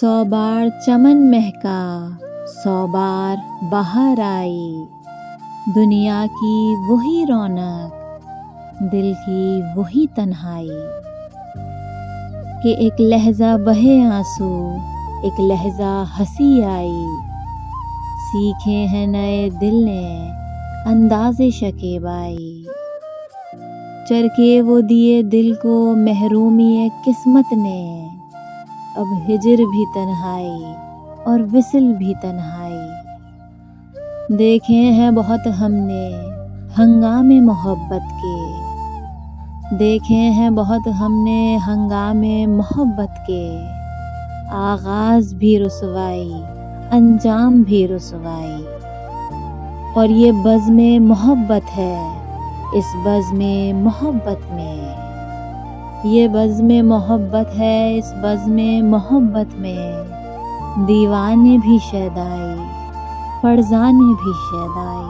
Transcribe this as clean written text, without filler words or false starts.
100 बार चमन महका 100 बार बहार आई, दुनिया की वही रौनक दिल की वही तन्हाई। कि एक लहजा बहे आंसू एक लहजा हंसी आई, सीखे हैं नए दिल ने अंदाज़े शकीबाई। चरके वो दिए दिल को महरूमी किस्मत ने, अब हिजर भी तन्हाई और विसल भी तन्हाई। देखे हैं बहुत हमने हंगामे मोहब्बत के, देखे हैं बहुत हमने हंगामे मोहब्बत के। आगाज़ भी रुसवाई अंजाम भी रुसवाई, और ये बज़्म मोहब्बत है इस बज़्म मोहब्बत में। ये बज़्म मोहब्बत है इस बज़्म मोहब्बत में। दीवाने भी शैदाई फरज़ाने भी शैदाई।